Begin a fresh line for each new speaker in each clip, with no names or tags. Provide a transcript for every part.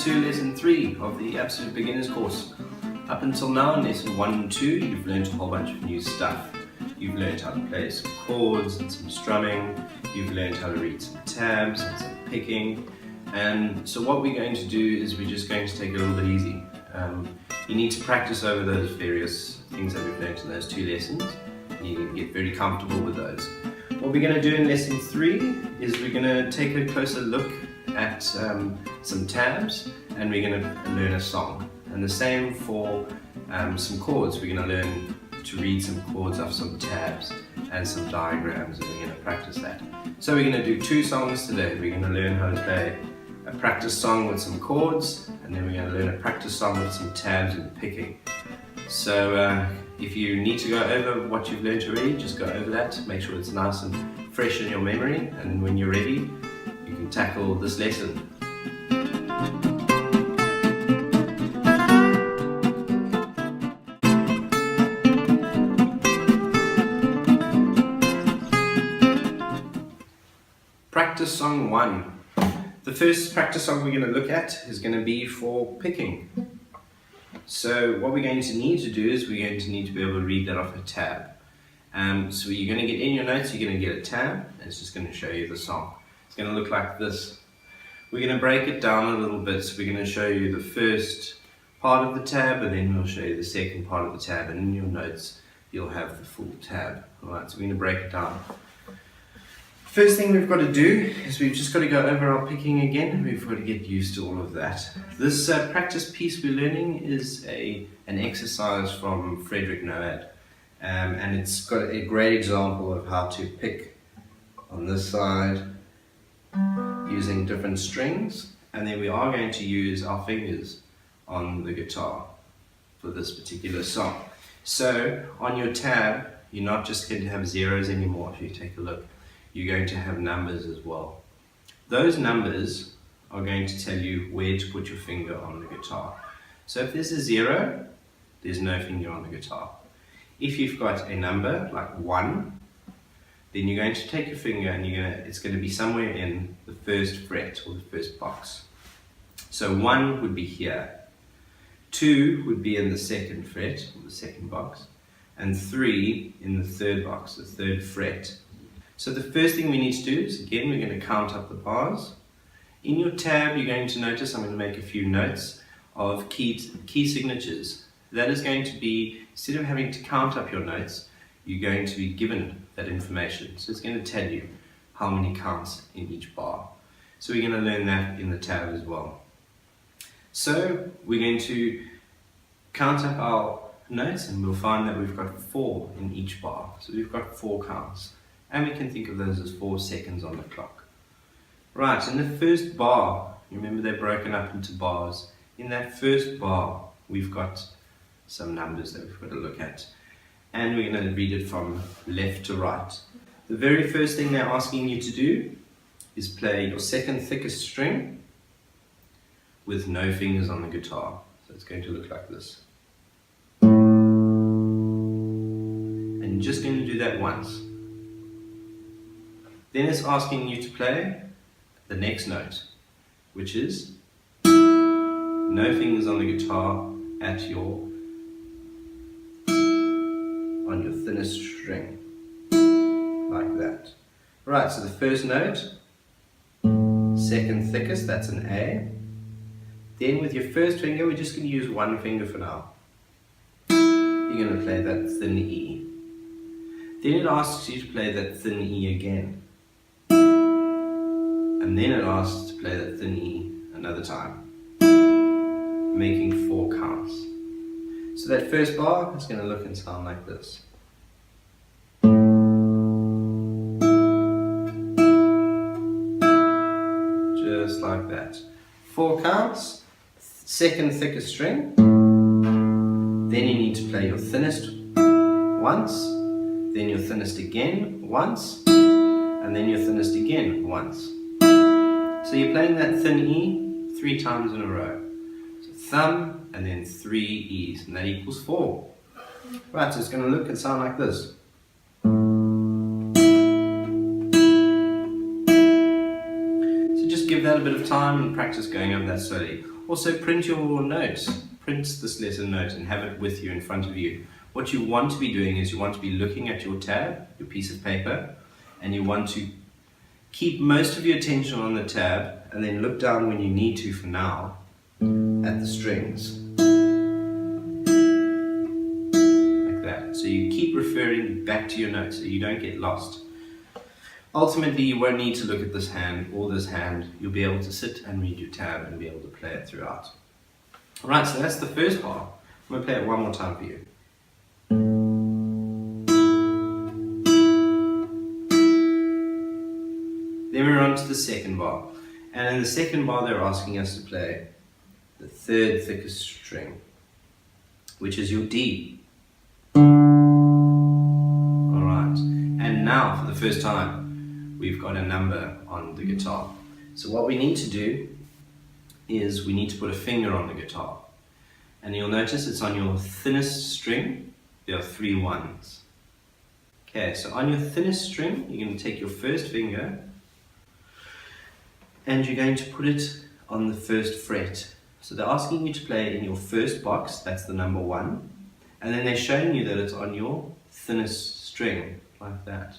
to lesson 3 of the Absolute Beginners course. Up until now, in lesson 1 and 2, you've learned a whole bunch of new stuff. You've learned how to play some chords and some strumming. You've learned how to read some tabs and some picking. And so what we're going to do is we're just going to take it a little bit easy. You need to practice over those various things that we've learned in those 2 lessons. And you need to get very comfortable with those. What we're going to do in lesson 3 is we're going to take a closer look at some tabs, and we're going to learn a song. And the same for some chords. We're going to learn to read some chords off some tabs and some diagrams, and we're going to practice that. So we're going to do 2 songs today. We're going to learn how to play a practice song with some chords, and then we're going to learn a practice song with some tabs and picking. So if you need to go over what you've learned already, just go over that. Make sure it's nice and fresh in your memory, and when you're ready, you can tackle this lesson. Practice song 1. The first practice song we're going to look at is going to be for picking. So what we're going to need to do is we're going to need to be able to read that off a tab. So you're going to get in your notes, you're going to get a tab, and it's just going to show you the song. It's going to look like this. We're going to break it down a little bit. So we're going to show you the first part of the tab, and then we'll show you the second part of the tab, and in your notes you'll have the full tab. Alright, so we're going to break it down. First thing we've got to do is we've just got to go over our picking again. We've got to get used to all of that. This practice piece we're learning is an exercise from Frederick Noad, and it's got a great example of how to pick on this side using different strings, and then we are going to use our fingers on the guitar for this particular song. So on your tab, you're not just going to have zeros anymore. If you take a look, you're going to have numbers as well. Those numbers are going to tell you where to put your finger on the guitar. So if there's a 0, there's no finger on the guitar. If you've got a number like 1, then you're going to take your finger and it's going to be somewhere in the first fret or the first box. So 1 would be here, 2 would be in the second fret or the second box, and 3 in the third box, the third fret. So the first thing we need to do is, again, we're going to count up the bars. In your tab, you're going to notice I'm going to make a few notes of key signatures. That is going to be, instead of having to count up your notes, you're going to be given that information. So it's going to tell you how many counts in each bar. So we're going to learn that in the tab as well. So we're going to count up our notes, and we'll find that we've got 4 in each bar. So we've got 4 counts. And we can think of those as 4 seconds on the clock. Right, in the first bar, you remember they're broken up into bars. In that first bar, we've got some numbers that we've got to look at. And we're going to read it from left to right. The very first thing they're asking you to do is play your second thickest string with no fingers on the guitar. So it's going to look like this. And you're just going to do that once. Then it's asking you to play the next note, which is no fingers on the guitar on your thinnest string, like that. Right, so the first note, second thickest, that's an A. Then with your first finger, we're just going to use one finger for now. You're going to play that thin E. Then it asks you to play that thin E again. And then it asks to play that thin E another time, making 4 counts. So that first bar is going to look and sound like this. Just like that. 4 counts, second thickest string. Then you need to play your thinnest once, then your thinnest again once, and then your thinnest again once. So you're playing that thin E 3 times in a row. So thumb and then 3 E's, and that equals 4. Right, so it's going to look and sound like this. So just give that a bit of time and practice going over that slowly. Also print your notes. Print this lesson note and have it with you in front of you. What you want to be doing is you want to be looking at your tab, your piece of paper, and you want to keep most of your attention on the tab and then look down when you need to for now at the strings. Like that. So you keep referring back to your notes so you don't get lost. Ultimately, you won't need to look at this hand or this hand. You'll be able to sit and read your tab and be able to play it throughout. Alright, so that's the first bar. I'm going to play it one more time for you. Then we're on to the second bar. And in the second bar, they're asking us to play the third thickest string, which is your D. Alright, and now for the first time, we've got a number on the guitar. So what we need to do is we need to put a finger on the guitar. And you'll notice it's on your thinnest string, there are 3 ones. Okay, so on your thinnest string, you're going to take your first finger and you're going to put it on the first fret. So they're asking you to play in your first box, that's the number 1, and then they're showing you that it's on your thinnest string, like that.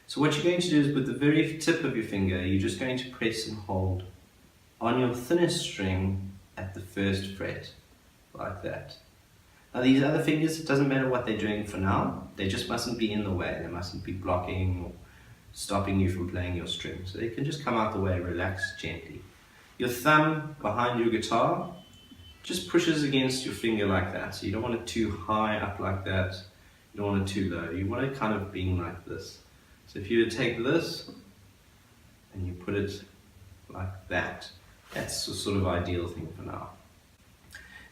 So what you're going to do is with the very tip of your finger, you're just going to press and hold on your thinnest string at the first fret, like that. Now these other fingers, it doesn't matter what they're doing for now, they just mustn't be in the way, they mustn't be blocking or stopping you from playing your string. So they can just come out the way, relax gently. Your thumb behind your guitar just pushes against your finger like that. So you don't want it too high up like that, you don't want it too low, you want it kind of being like this. So if you were to take this and you put it like that, that's the sort of ideal thing for now.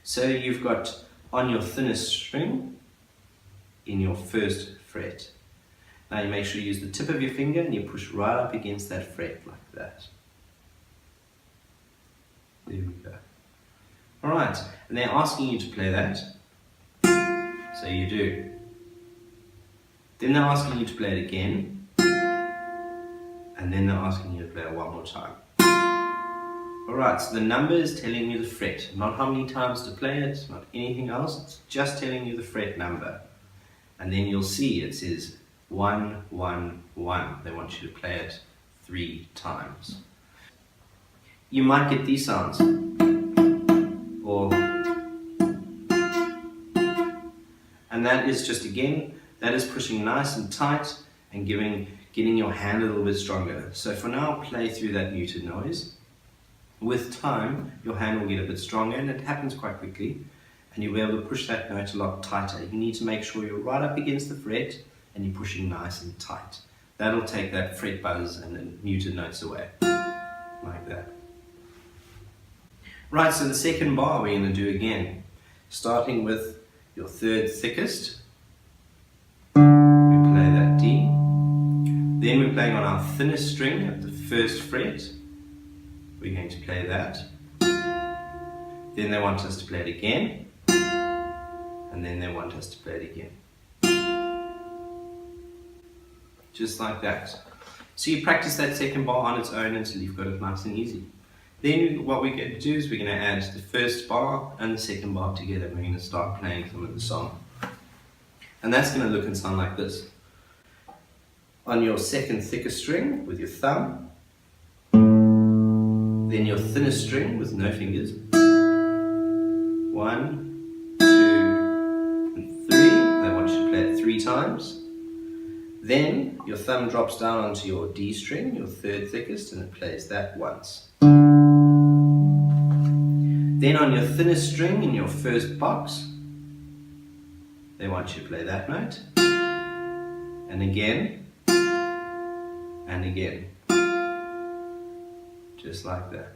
So you've got on your thinnest string in your first fret. Now you make sure you use the tip of your finger and you push right up against that fret like that. There we go. Alright, and they're asking you to play that. So you do. Then they're asking you to play it again. And then they're asking you to play it one more time. Alright, so the number is telling you the fret, not how many times to play it, not anything else, it's just telling you the fret number. And then you'll see it says 1, 1, 1. They want you to play it 3 times. You might get these sounds. Or, and that is just again, that is pushing nice and tight and getting your hand a little bit stronger. So for now, play through that muted noise. With time, your hand will get a bit stronger and it happens quite quickly and you'll be able to push that note a lot tighter. You need to make sure you're right up against the fret and you're pushing nice and tight. That'll take that fret buzz and the muted notes away, like that. Right, so the second bar we're going to do again, starting with your third thickest. We play that D. Then we're playing on our thinnest string at the first fret. We're going to play that. Then they want us to play it again. And then they want us to play it again. Just like that. So you practice that second bar on its own until you've got it nice and easy. Then what we're going to do is we're going to add the first bar and the second bar together. We're going to start playing some of the song. And that's going to look and sound like this. On your second thickest string with your thumb, then your thinnest string with no fingers. 1, 2, and 3. They want you to play it 3 times. Then your thumb drops down onto your D string, your third thickest, and it plays that once. Then on your thinnest string in your first box, they want you to play that note. And again. And again. Just like that.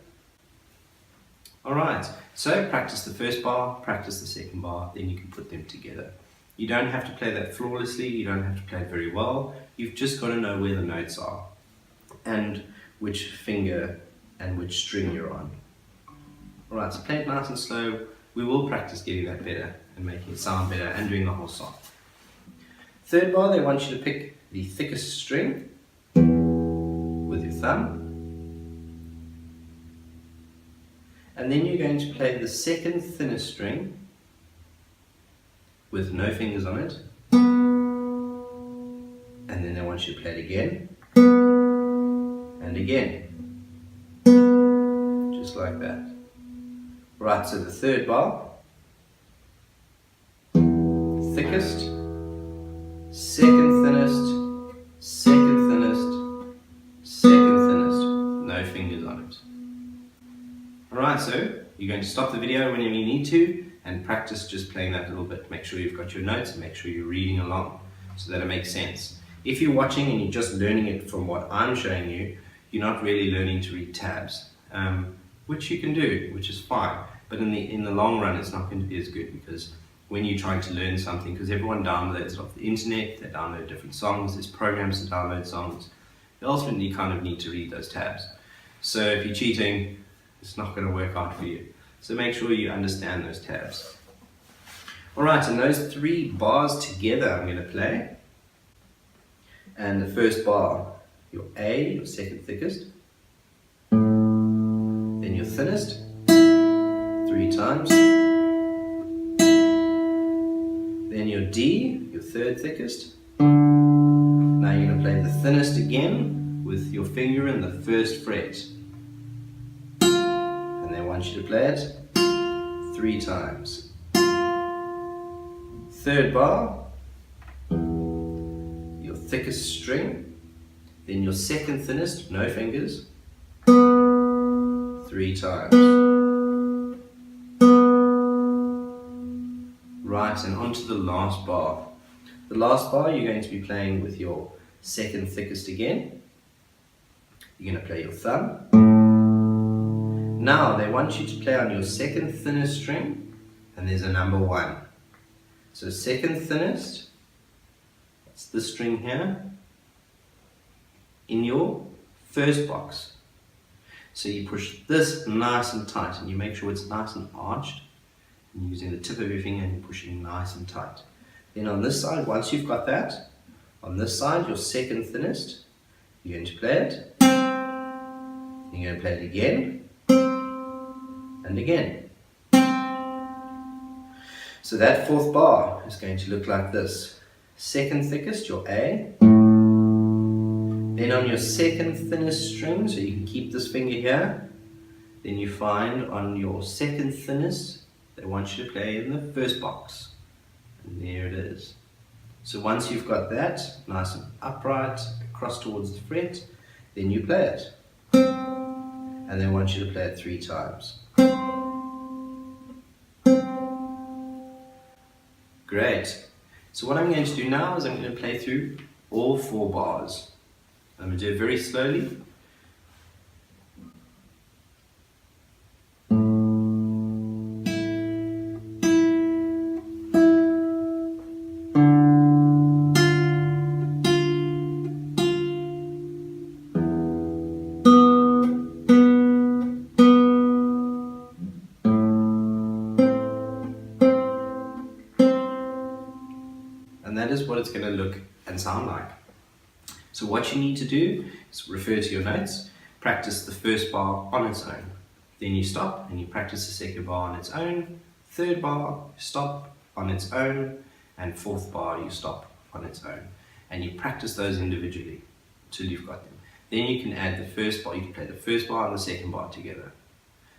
Alright, so practice the first bar, practice the second bar, then you can put them together. You don't have to play that flawlessly, you don't have to play it very well, you've just got to know where the notes are and which finger and which string you're on. Alright, so play it nice and slow, we will practice getting that better and making it sound better and doing the whole song. Third bar, they want you to pick the thickest string with your thumb. And then you're going to play the second thinnest string with no fingers on it. And then I want you to play it again and again, just like that. Right, so the third bar, thickest, second thinnest, second thinnest, second thinnest, no fingers on it. Alright, so you're going to stop the video whenever you need to and practice just playing that a little bit. Make sure you've got your notes and make sure you're reading along so that it makes sense. If you're watching and you're just learning it from what I'm showing you, you're not really learning to read tabs, which you can do, which is fine. But in the long run, it's not going to be as good, because when you're trying to learn something, because everyone downloads it off the internet, they download different songs, there's programs to download songs, you ultimately kind of need to read those tabs. So if you're cheating, it's not going to work out for you. So make sure you understand those tabs. Alright, and those three bars together I'm going to play. And the first bar, your A, your second thickest, then your thinnest, 3 times, then your D, your third thickest. Now you're going to play the thinnest again with your finger in the first fret, and they want you to play it 3 times. Third bar, thickest string, then your second thinnest, no fingers, 3 times. Right, and on to the last bar. The last bar you're going to be playing with your second thickest again. You're going to play your thumb. Now they want you to play on your second thinnest string, and there's a number 1. So second thinnest, it's this string here, in your first box. So you push this nice and tight, and you make sure it's nice and arched, and using the tip of your finger and you're pushing nice and tight. Then on this side, once you've got that, on this side, your second thinnest, you're going to play it, you're going to play it again, and again. So that fourth bar is going to look like this. Second thickest, your A, then on your second thinnest string, so you can keep this finger here, then you find on your second thinnest, they want you to play in the first box, and there it is. So once you've got that nice and upright across towards the fret, then you play it, and they want you to play it 3 times. Great. So what I'm going to do now is I'm going to play through all 4 bars. I'm going to do it very slowly. And that is what it's going to look and sound like. So what you need to do is refer to your notes, practice the first bar on its own. Then you stop and you practice the second bar on its own, third bar, stop on its own, and fourth bar, you stop on its own. And you practice those individually until you've got them. Then you can add the first bar, you can play the first bar and the second bar together.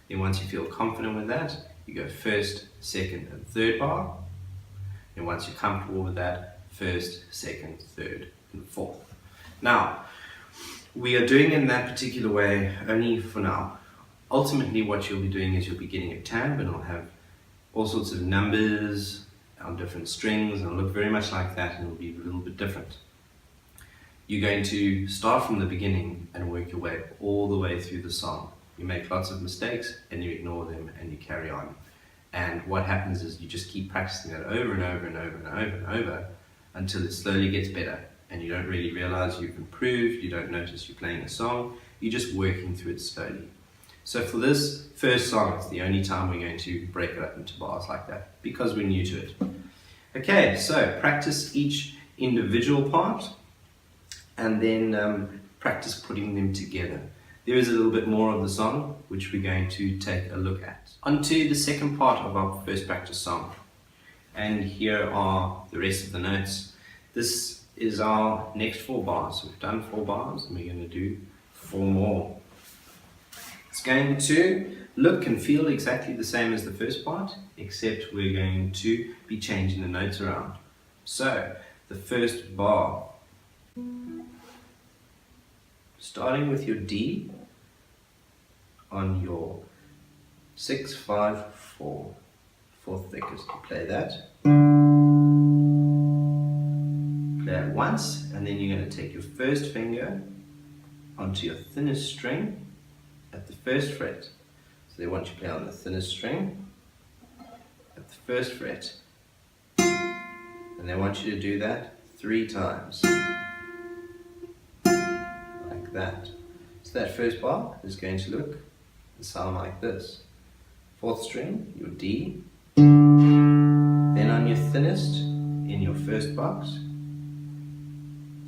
Then once you feel confident with that, you go first, second, and third bar. And once you're comfortable with that, first, second, third, and fourth. Now, we are doing it in that particular way only for now. Ultimately, what you'll be doing is you'll be getting a tab, and it'll have all sorts of numbers on different strings, and it'll look very much like that, and it'll be a little bit different. You're going to start from the beginning and work your way all the way through the song. You make lots of mistakes, and you ignore them, and you carry on. And what happens is you just keep practicing that over and over and over and over and over until it slowly gets better, and you don't really realize you've improved, you don't notice you're playing a song, you're just working through it slowly. So for this first song, it's the only time we're going to break it up into bars like that, because we're new to it. Okay, so practice each individual part, and then practice putting them together. there is a little bit more of the song which we're going to take a look at. On to the second part of our first practice song, and here are the rest of the notes. This is our next 4 bars. We've done 4 bars and we're going to do 4 more. It's going to look and feel exactly the same as the first part, except we're going to be changing the notes around. So, the first bar, starting with your D on your 6, 5, 4, 4th thickest. You play that. Play it once, and then you're going to take your first finger onto your thinnest string at the first fret. So they want you to play on the thinnest string at the first fret. And they want you to do that 3 times. Like that. So that first bar is going to look and sound like this. 4th string, your D. Then on your thinnest, in your first box.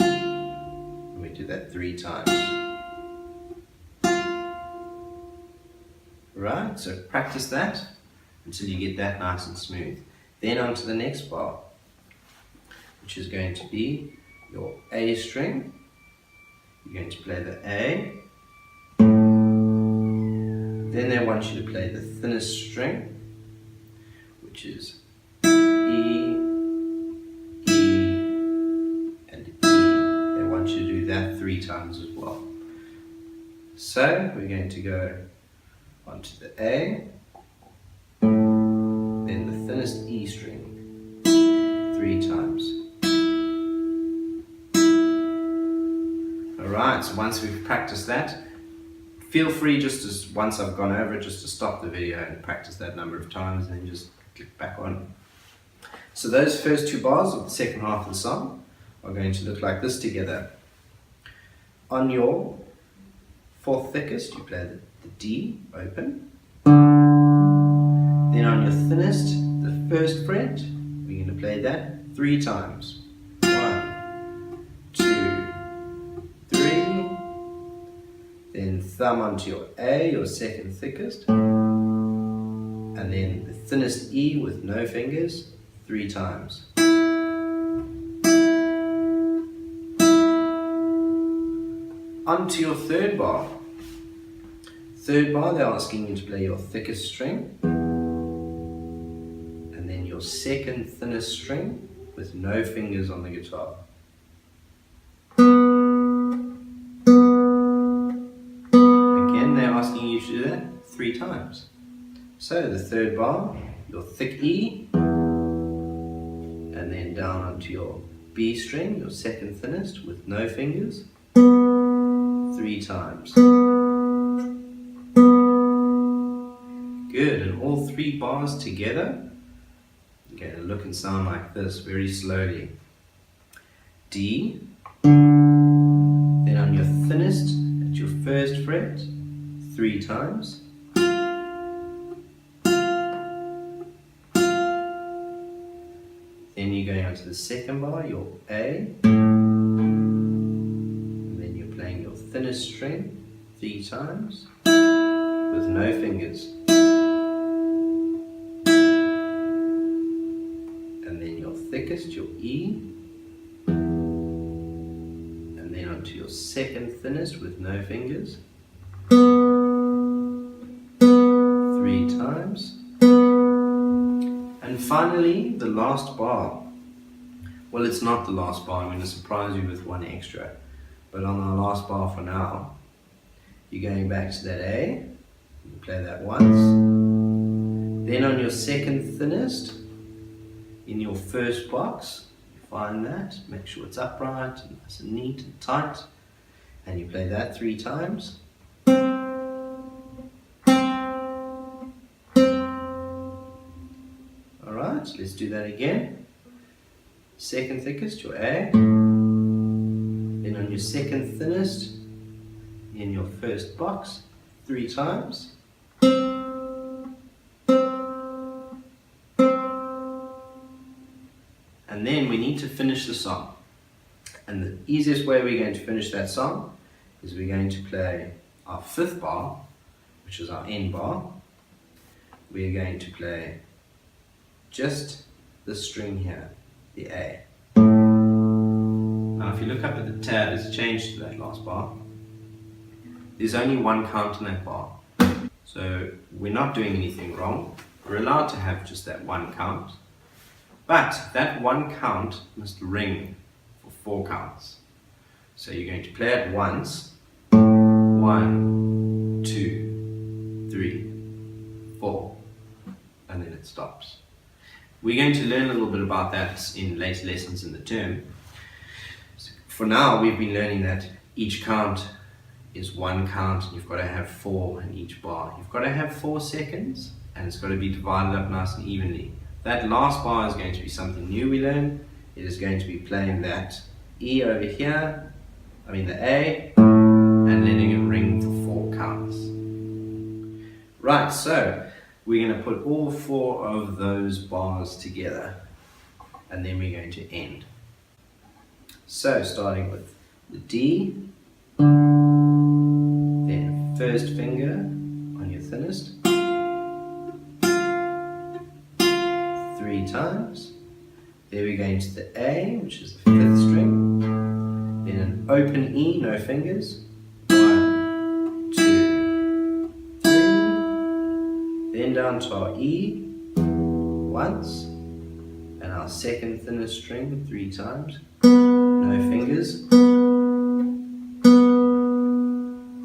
And we do that 3 times. Right, so practice that until you get that nice and smooth. Then on to the next bar, which is going to be your A string. You're going to play the A. Then they want you to play the thinnest string, which is E, E, and E. They want you to do that 3 times as well. So we're going to go onto the A, then the thinnest E string 3 times. Alright, so once we've practiced that, feel free once I've gone over it, just to stop the video and practice that number of times and then just click back on. So those first 2 bars of the second half of the song are going to look like this together. On your 4th thickest, you play the D open. Then on your thinnest, the first fret, we're going to play that 3 times. 1, 2, 3. Then thumb onto your A, your 2nd thickest. And then the thinnest E with no fingers 3 times. Onto your 3rd bar. 3rd bar, they're asking you to play your thickest string, and then your 2nd thinnest string with no fingers on the guitar. Again, they're asking you to do that 3 times. So the 3rd bar, your thick E, and then down onto your B string, your 2nd thinnest with no fingers, 3 times. Good, and all 3 bars together, you're going to look and sound like this very slowly. D, then on your thinnest at your first fret, 3 times. Then you're going on to the 2nd bar, your A, and then you're playing your thinnest string 3 times with no fingers. And then your thickest, your E, and then onto your 2nd thinnest with no fingers, 3 times. And finally, the last bar. Well, it's not the last bar, I'm going to surprise you with 1 extra. But on our last bar for now, you're going back to that A, you play that once. Then on your 2nd thinnest, in your first box, you find that, make sure it's upright, and nice and neat and tight, and you play that 3 times. Alright, let's do that again. 2nd thickest, your A, then on your 2nd thinnest, in your first box, 3 times. And then we need to finish the song. And the easiest way we're going to finish that song is we're going to play our fifth bar, which is our end bar, we are going to play just this string here, the A. Now if you look up at the tab, it's changed to that last bar. There's only one count in that bar. So we're not doing anything wrong. We're allowed to have just that one count. But that one count must ring for 4 counts. So you're going to play it once. 1, 2, 3, 4. And then it stops. We're going to learn a little bit about that in later lessons in the term. For now, we've been learning that each count is one count, and you've got to have 4 in each bar. You've got to have 4 seconds, and it's got to be divided up nice and evenly. That last bar is going to be something new we learn. It is going to be playing that E over here, the A, and letting it ring for 4 counts. Right, so we're going to put all 4 of those bars together, and then we're going to end. So starting with the D, then first finger on your thinnest, 3 times. There we go into the A, which is the 5th string. Then an open E, no fingers. 1, 2, 3. Then down to our E once, and our second thinnest string 3 times. No fingers.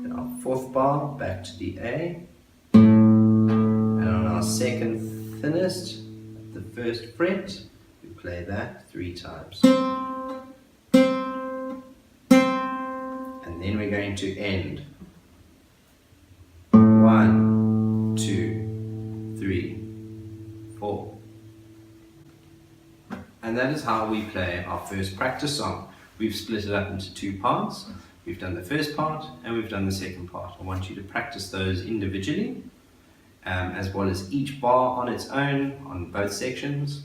Then our 4th bar back to the A, and on our second thinnest, at the 1st fret, we play that 3 times. And then we're going to end. 1, 2, 3, 4. And that is how we play our first practice song. We've split it up into 2 parts. We've done the first part and we've done the second part. I want you to practice those individually, as well as each bar on its own on both sections.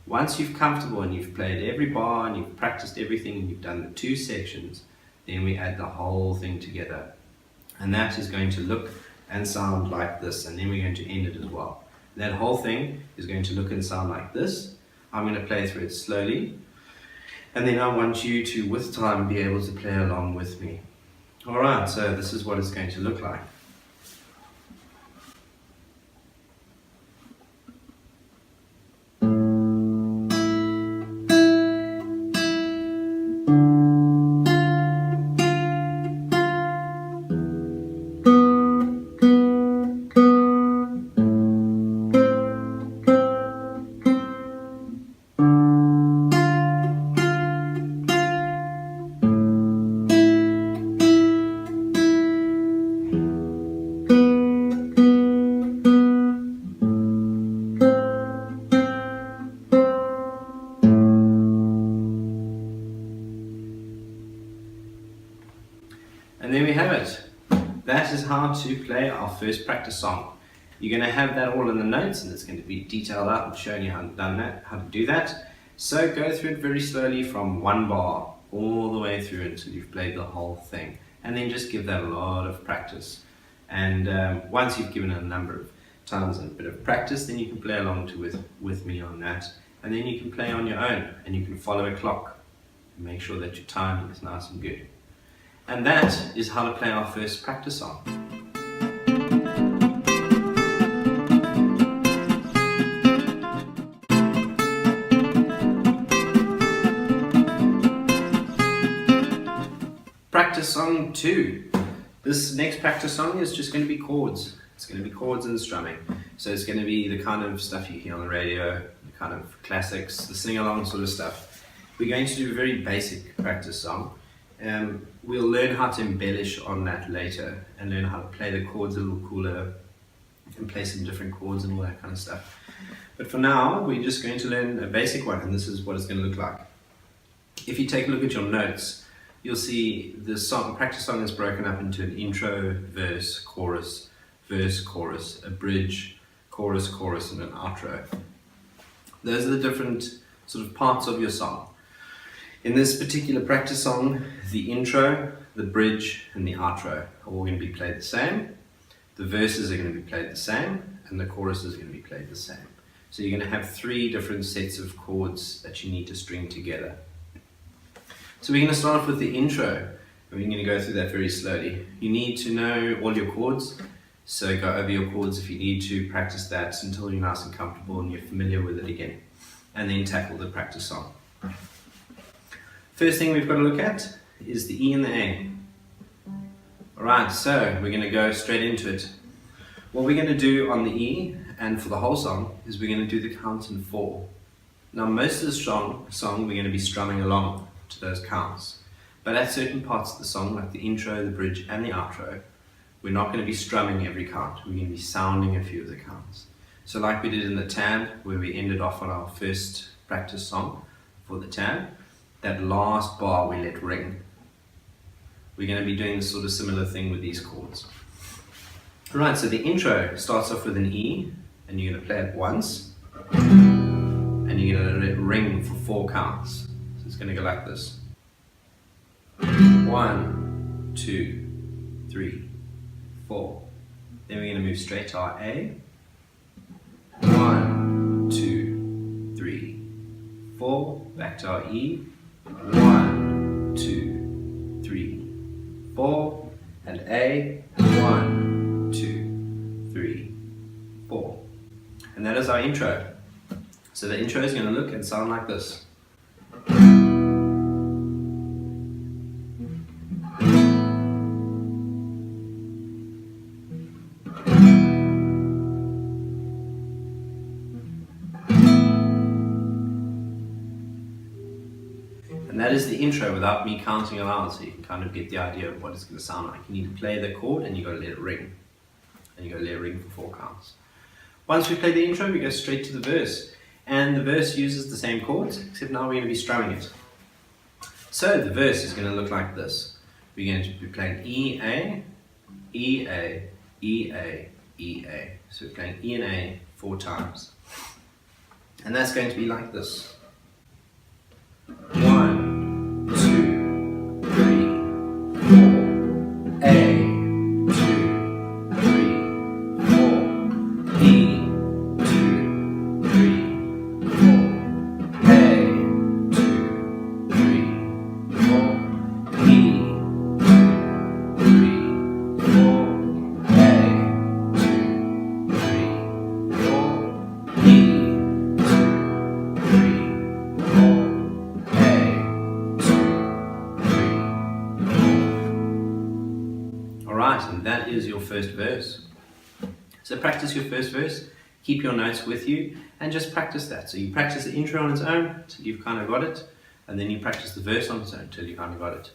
Once you're comfortable and you've played every bar and you've practiced everything and you've done the 2 sections, then we add the whole thing together. And that is going to look and sound like this, and then we're going to end it as well. That whole thing is going to look and sound like this. I'm going to play through it slowly, and then I want you to, with time, be able to play along with me. Alright, so this is what it's going to look like. And there we have it. That is how to play our first practice song. You're going to have that all in the notes, and it's going to be detailed out and showing you how to do that. So go through it very slowly from 1 bar all the way through until you've played the whole thing. And then just give that a lot of practice. And once you've given it a number of times and a bit of practice, then you can play along with me on that. And then you can play on your own, and you can follow a clock and make sure that your timing is nice and good. And that is how to play our first practice song. Practice song 2. This next practice song is just going to be chords. It's going to be chords and strumming. So it's going to be the kind of stuff you hear on the radio, the kind of classics, the sing-along sort of stuff. We're going to do a very basic practice song. We'll learn how to embellish on that later and learn how to play the chords a little cooler and play some different chords and all that kind of stuff. But for now, we're just going to learn a basic one, and this is what it's going to look like. If you take a look at your notes, you'll see the practice song is broken up into an intro, verse, chorus, a bridge, chorus, and an outro. Those are the different sort of parts of your song. In this particular practice song, the intro, the bridge, and the outro are all going to be played the same. The verses are going to be played the same, and the chorus is going to be played the same. So you're going to have 3 different sets of chords that you need to string together. So we're going to start off with the intro, and we're going to go through that very slowly. You need to know all your chords, so go over your chords if you need to, practice that until you're nice and comfortable and you're familiar with it again, and then tackle the practice song. First thing we've got to look at is the E and the A. Alright, so we're going to go straight into it. What we're going to do on the E, and for the whole song, is we're going to do the counts in 4. Now most of the song we're going to be strumming along to those counts. But at certain parts of the song, like the intro, the bridge and the outro, we're not going to be strumming every count. We're going to be sounding a few of the counts. So like we did in the tab, where we ended off on our first practice song for the tab, that last bar we let ring. We're going to be doing this sort of similar thing with these chords. Right, so the intro starts off with an E, and you're going to play it once, and you're going to let it ring for 4 counts. So it's going to go like this. 1, 2, 3, 4. Then we're going to move straight to our A. 1, 2, 3, 4. Back to our E. 1, 2, 3, 4. And A. 1, 2, 3, 4. And that is our intro. So the intro is going to look and sound like this. And that is the intro without me counting aloud, so you can kind of get the idea of what it's going to sound like. You need to play the chord and you've got to let it ring. And you've got to let it ring for 4 counts. Once we play the intro, we go straight to the verse. And the verse uses the same chords, except now we're going to be strumming it. So the verse is going to look like this. We're going to be playing E, A, E, A, E, A, E, A. So we're playing E and A 4 times. And that's going to be like this. 1, 2, 3, 4. A, 2, 3, 4. E, 2, 3, 4. A, 2, 3, 4. E, 2, 3, 4. A, 2, 3, 4. E, 2, 3, 4. Alright, and that is your first verse. So practice your first verse, keep your notes with you, and just practice that. So you practice the intro on its own till you've kind of got it, and then you practice the verse on its own till you kind of got it.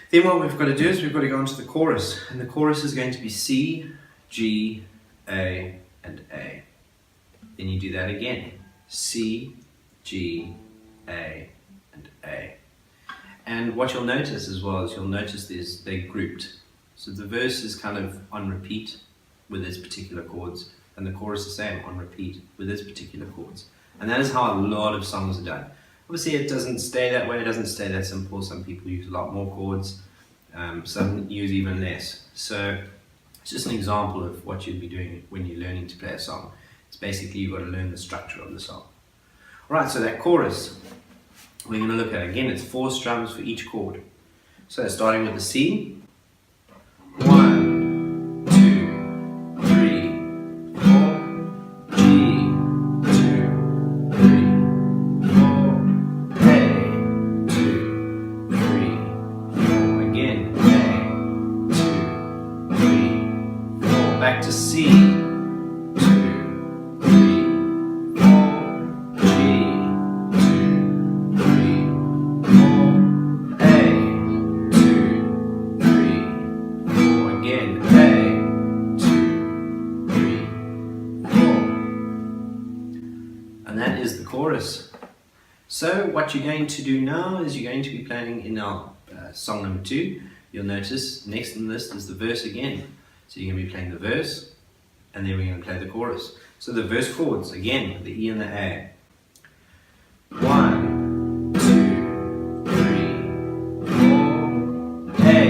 Then what we've got to do is we've got to go into the chorus, and the chorus is going to be C, G, A, and A. Then you do that again. C, G, A, and A. And what you'll notice as well is you'll notice they're grouped. So the verse is kind of on repeat with its particular chords, and the chorus the same on repeat with its particular chords. And that is how a lot of songs are done. Obviously it doesn't stay that way, it doesn't stay that simple. Some people use a lot more chords, some use even less. So it's just an example of what you'd be doing when you're learning to play a song. It's basically you've got to learn the structure of the song. Alright, so that chorus, we're going to look at again, it's 4 strums for each chord. So starting with the C, 1, 2, 3, 4, G, 2, 3, 4, A, 2, 3, 4, again, A, 2, 3, 4, back to C, 2, 3, 4, G, 2, 3, 4, A, 2, 3, 4, again, A, 2, 3, 4. And that is the chorus. So what you're going to do now is you're going to be playing in our song number 2. You'll notice next on the list is the verse again. So you're going to be playing the verse, and then we're going to play the chorus. So the verse chords, again, the E and the A. 1, 2, 3, 4, A,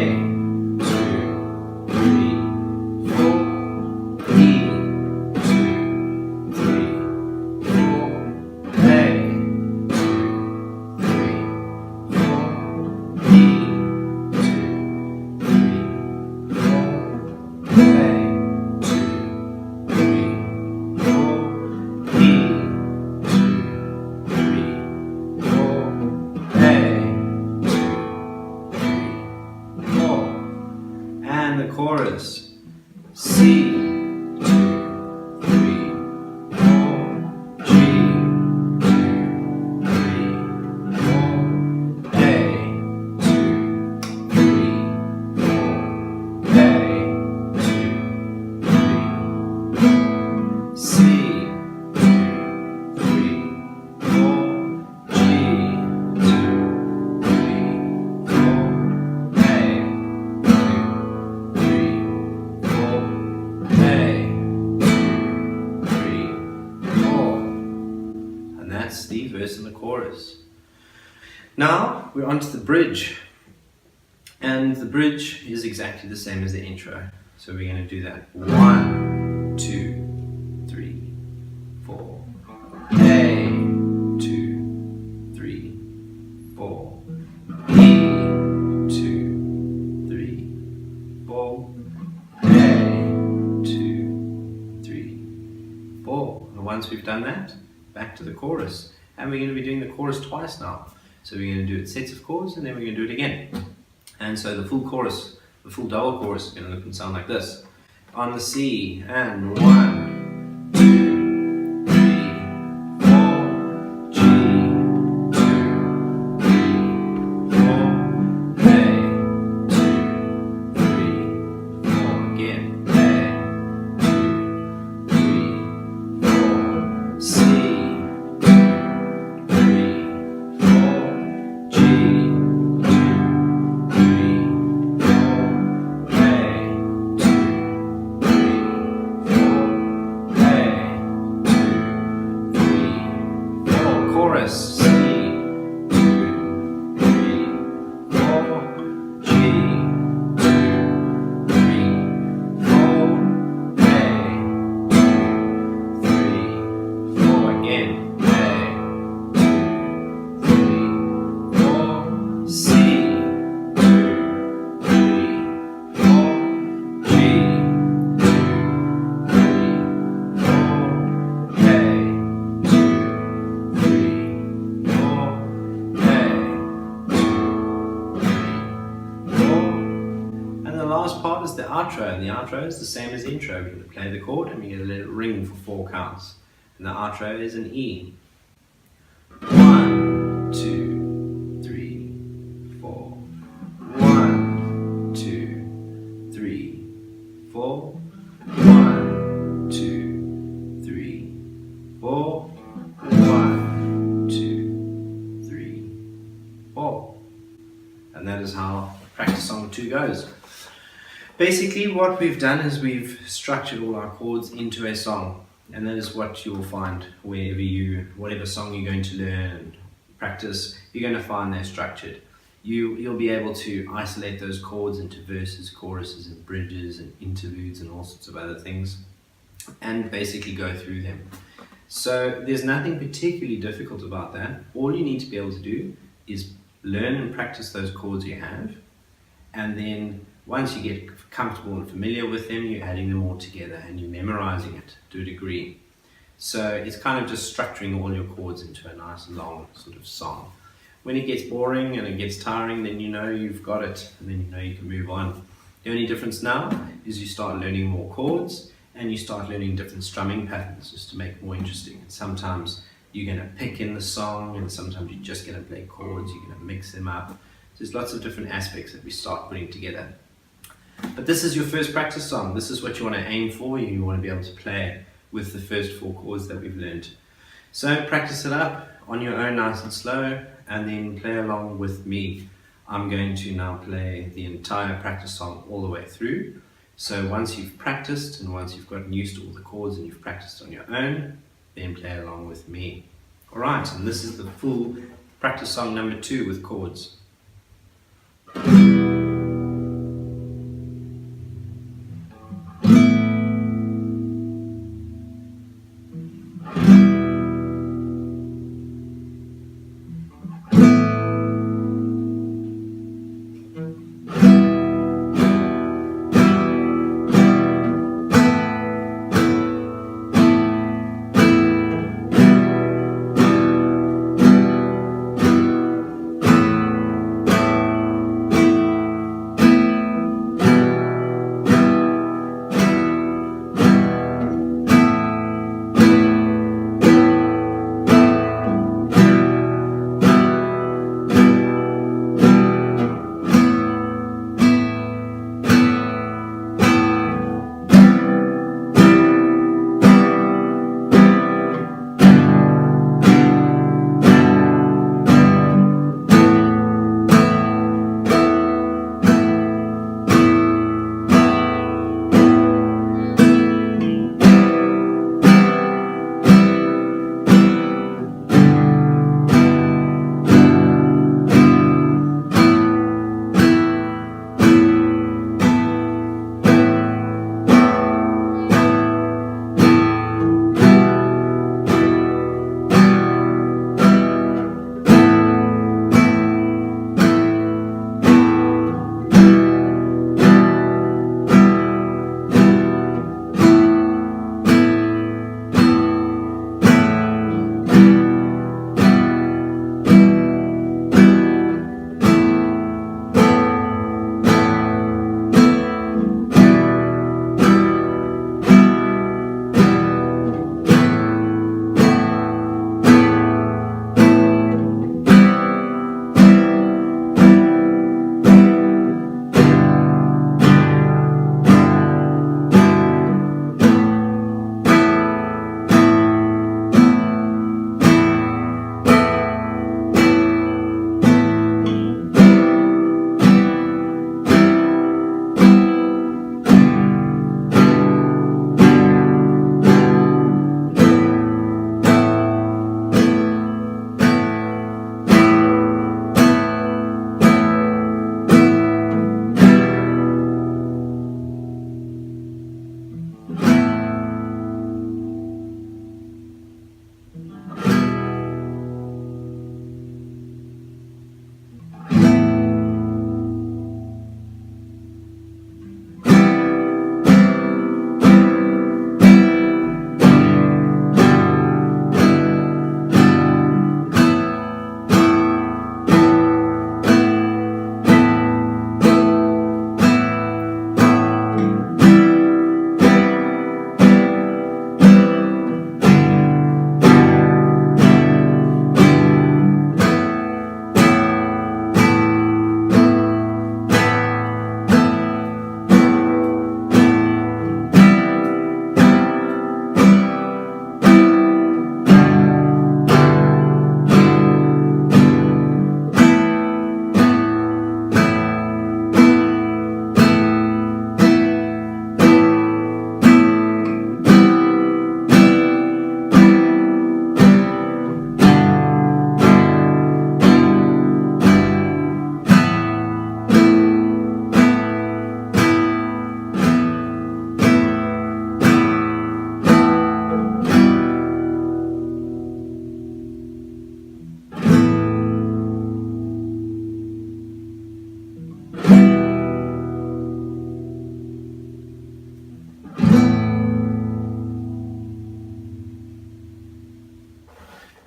And the chorus. C, 2, 3, 4, G, 2, 3, 4, A, 2, 3, 4, A, 2, 3, 4, C, 2, 3, 4, G, 2, 3, 4, A, 2, 3, 4, A, 2, 3, 4. And that's the verse and the chorus. Now we're on to the bridge. And the bridge is exactly the same as the intro. So we're going to do that. 1, 2, 3, 4. A, 2, 3, 4. E, 2, 3, 4. A, 2, 3, 4. And once we've done that, back to the chorus. And we're going to be doing the chorus twice now. So we're going to do it sets of chords and then we're going to do it again. And so the full chorus, the full double chorus is going to look and sound like this. On the C, and 1, 2, 3, 4, G, 2, 3, 4, A, 2, 3, 4, again, A, 2, 3, 4, C, 2, 3, 4, G, 2, 3, 4, A, 2, 3, 4, A, 2, 3, 4. Chorus. C, 2, 3, 4, G, 2, 3, 4, A, 2, 3, 4, again, A, 2, 3, 4, C, 2, 3, 4, G, 2, 3, 4, A, 2, 3, 4, A, 2, 3, 4. And the last part is the outro, and the outro is the same as the intro. We're going to play the chord and we're going to let it ring for 4 counts. And the outro is an E. 1, 2, 3, 4. 1, 2, 3, 4. 1, 2, 3, 4. 1, 2, 3, 4. And that is how practice song 2 goes. Basically what we've done is we've structured all our chords into a song, and that is what you'll find whatever song you're going to learn and practice, you're going to find they're structured. You'll be able to isolate those chords into verses, choruses and bridges and interludes and all sorts of other things, and basically go through them. So there's nothing particularly difficult about that. All you need to be able to do is learn and practice those chords you have, and then once you get comfortable and familiar with them, you're adding them all together and you're memorizing it to a degree. So it's kind of just structuring all your chords into a nice long sort of song. When it gets boring and it gets tiring, then you know you've got it, and then you know you can move on. The only difference now is you start learning more chords and you start learning different strumming patterns just to make it more interesting. And sometimes you're going to pick in the song, and sometimes you're just going to play chords, you're going to mix them up. There's lots of different aspects that we start putting together. But this is your first practice song. This is what you want to aim for. You want to be able to play with the first 4 chords that we've learned. So practice it up on your own nice and slow, and then play along with me. I'm going to now play the entire practice song all the way through. So once you've practiced and once you've gotten used to all the chords and you've practiced on your own, then play along with me. Alright, and this is the full practice song number 2 with chords.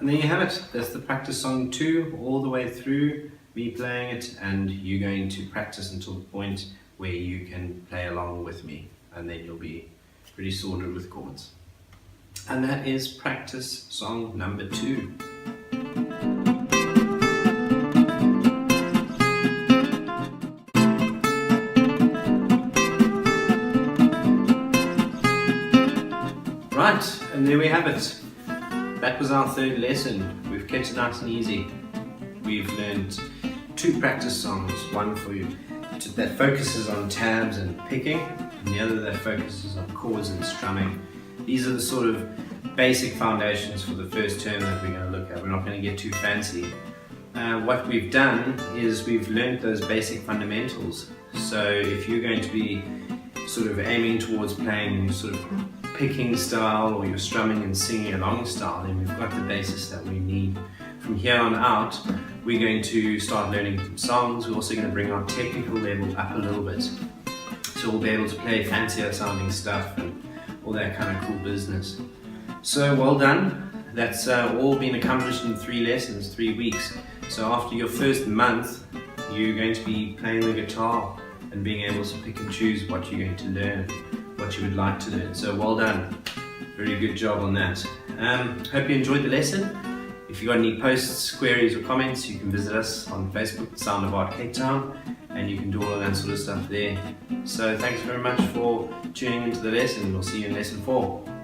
And there you have it. That's the practice song 2 all the way through, me playing it, and you going to practice until the point where you can play along with me, and then you'll be pretty sorted with chords. And that is practice song number 2. Right, and there we have it. That was our 3rd lesson. We've kept it nice and easy. We've learned 2 practice songs, one for you that focuses on tabs and picking, and the other that focuses on chords and strumming. These are the sort of basic foundations for the first term that we're going to look at. We're not going to get too fancy. What we've done is we've learned those basic fundamentals. So if you're going to be sort of aiming towards playing sort of picking style, or your strumming and singing along style, then we've got the basis that we need. From here on out, we're going to start learning songs. We're also going to bring our technical level up a little bit. So we'll be able to play fancier sounding stuff and all that kind of cool business. So well done. That's all been accomplished in 3 lessons, 3 weeks. So after your first month, you're going to be playing the guitar and being able to pick and choose what you're going to learn, what you would like to learn. So well done. Very good job on that. Hope you enjoyed the lesson. If you've got any posts, queries or comments, you can visit us on Facebook, Sound of Art Cape Town, and you can do all of that sort of stuff there. So thanks very much for tuning into the lesson. We'll see you in lesson 4.